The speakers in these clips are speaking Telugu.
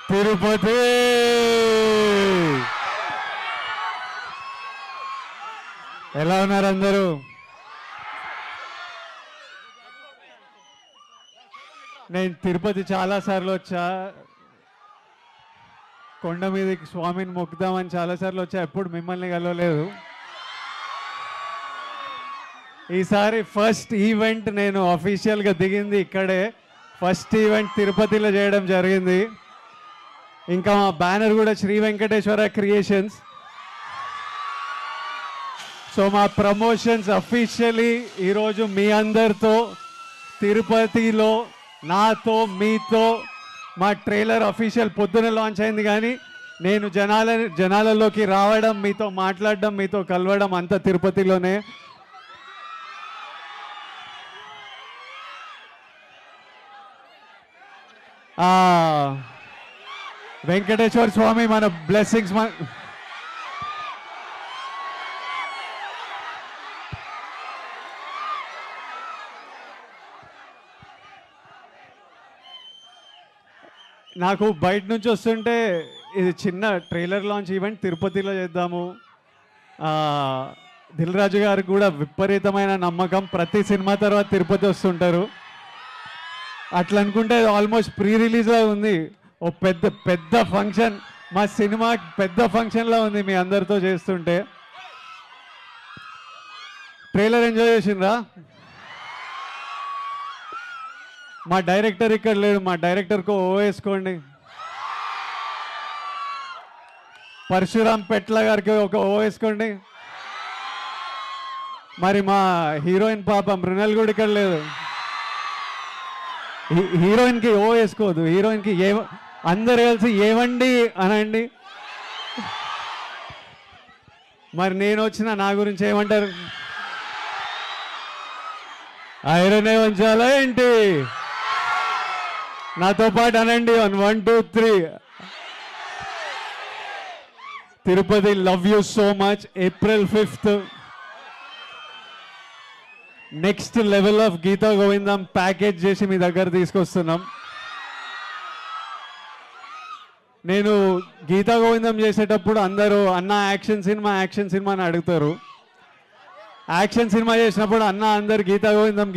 తిరుపతి. ఎలా ఉన్నారు అందరూ? నేను తిరుపతి చాలాసార్లు వచ్చా. కొండ మీదకి స్వామిని మొక్కుదామని చాలాసార్లు వచ్చా, ఎప్పుడు మిమ్మల్ని కలవలేదు. ఈసారి ఫస్ట్ ఈవెంట్ నేను అఫీషియల్గా దిగింది ఇక్కడే. ఫస్ట్ ఈవెంట్ తిరుపతిలో చేయడం జరిగింది. ఇంకా మా బ్యానర్ కూడా శ్రీ వెంకటేశ్వర క్రియేషన్స్. సో మా ప్రమోషన్స్ అఫీషియలీ ఈరోజు మీ అందరితో తిరుపతిలో నాతో మీతో. మా ట్రైలర్ అఫీషియల్ పొద్దున లాంచ్ అయింది, కానీ నేను జనాలలోకి రావడం, మీతో మాట్లాడడం, మీతో కలవడం అంతా తిరుపతిలోనే. వెంకటేశ్వర స్వామి మన బ్లెస్సింగ్స్ నాకు బయట నుంచి వస్తుంటే ఇది చిన్న ట్రైలర్ లాంచ్ ఈవెంట్ తిరుపతిలో చేద్దాము. దిల్ రాజు గారికి కూడా విపరీతమైన నమ్మకం, ప్రతి సినిమా తర్వాత తిరుపతి వస్తుంటారు. అట్లా అనుకుంటే ఆల్మోస్ట్ ప్రీ రిలీజ్లా ఉంది. ఓ పెద్ద పెద్ద ఫంక్షన్, మా సినిమా పెద్ద ఫంక్షన్లా ఉంది మీ అందరితో చేస్తుంటే. ట్రైలర్ ఎంజాయ్ చేసిండ్రా? మా డైరెక్టర్ ఇక్కడ లేడు, మా డైరెక్టర్కు ఓ వేసుకోండి. పరశురామ్ పెట్ల గారికి ఒక ఓ వేసుకోండి. మరి మా హీరోయిన్ పాప మృణల్ కూడా ఇక్కడ లేదు. హీరోయిన్కి ఓ వేసుకోవద్దు, హీరోయిన్కి అందరు కలిసి ఏమండి అనండి. మరి నేను వచ్చిన నా గురించి ఏమంటారు? ఐరనే ఉంచాలా ఏంటి? నాతో పాటు అనండి. 1 2 3. Tirupati, love you so much. April 5th next level of Geetha Govindam package చేసి మీ దగ్గర తీసుకొస్తున్నాం. నేను గీతా గోవిందం చేసేటప్పుడు అందరూ అన్న యాక్షన్ సినిమా అని అడుగుతారు. యాక్షన్ సినిమా చేసినప్పుడు అన్న అందరు గీతా గోవిందం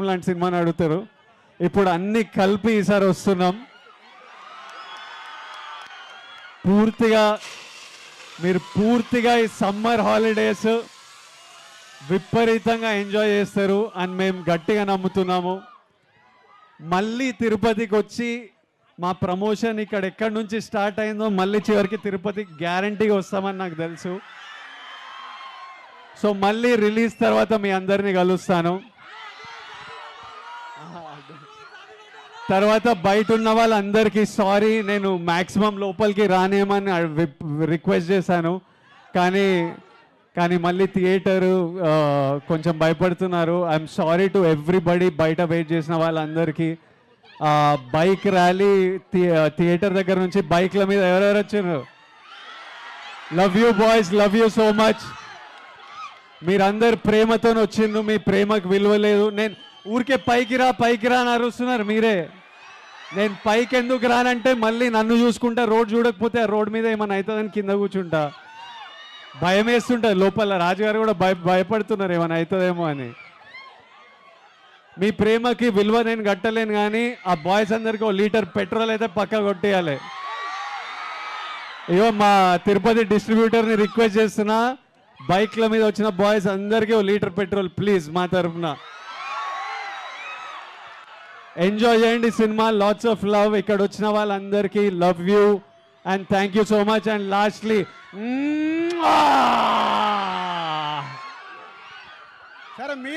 లాంటి సినిమాని అడుగుతారు. ఇప్పుడు అన్ని కలిపి ఈసారి వస్తున్నాం. మీరు పూర్తిగా ఈ సమ్మర్ హాలిడేస్ విపరీతంగా ఎంజాయ్ చేస్తారు అని మేము గట్టిగా నమ్ముతున్నాము. మళ్ళీ తిరుపతికి వచ్చి మా ప్రమోషన్ ఇక్కడ ఎక్కడి నుంచి స్టార్ట్ అయిందో మళ్ళీ చివరికి తిరుపతికి గ్యారంటీగా వస్తామని నాకు తెలుసు. సో మళ్ళీ రిలీజ్ తర్వాత మీ అందరినీ కలుస్తాను. తర్వాత బయట ఉన్న వాళ్ళందరికీ సారీ, నేను మ్యాక్సిమం లోపలికి రానేమని రిక్వెస్ట్ చేశాను, కానీ మళ్ళీ థియేటరు కొంచెం భయపడుతున్నారు. ఐఎమ్ సారీ టు ఎవ్రీబడి, బయట వెయిట్ చేసిన వాళ్ళందరికీ. బైక్ ర్యాలీ థియేటర్ దగ్గర నుంచి బైక్ల మీద ఎవరెవరు వచ్చారు? Love you boys, love you so much. మీరందరు ప్రేమతో వచ్చిండ్రు, మీ ప్రేమకు విలువ లేదు. నేను ఊరికే పైకి రా అని అరుస్తున్నారు మీరే. నేను పైకి ఎందుకు రానంటే మళ్ళీ నన్ను చూసుకుంటా, రోడ్ చూడకపోతే ఆ రోడ్ మీద ఏమైనా అవుతుందని కింద కూర్చుంటా. భయం వేస్తుంటుంది లోపల. రాజుగారు కూడా భయపడుతున్నారు ఏమైనా అవుతుందేమో అని. మీ ప్రేమకి విలువ నేను కట్టలేను, కానీ ఆ బాయ్స్ అందరికీ 1 లీటర్ పెట్రోల్ అయితే పక్కా కొట్టేయాలి. ఇగో మా తిరుపతి డిస్ట్రిబ్యూటర్ని రిక్వెస్ట్ చేస్తున్నా, బైక్ల మీద వచ్చిన బాయ్స్ అందరికీ 1 లీటర్ పెట్రోల్ ప్లీజ్ మా తరఫున. ఎంజాయ్ చేయండి సినిమా. Lots of love. ఇక్కడ వచ్చిన వాళ్ళందరికీ love you and thank you so much. And lastly సరే మీ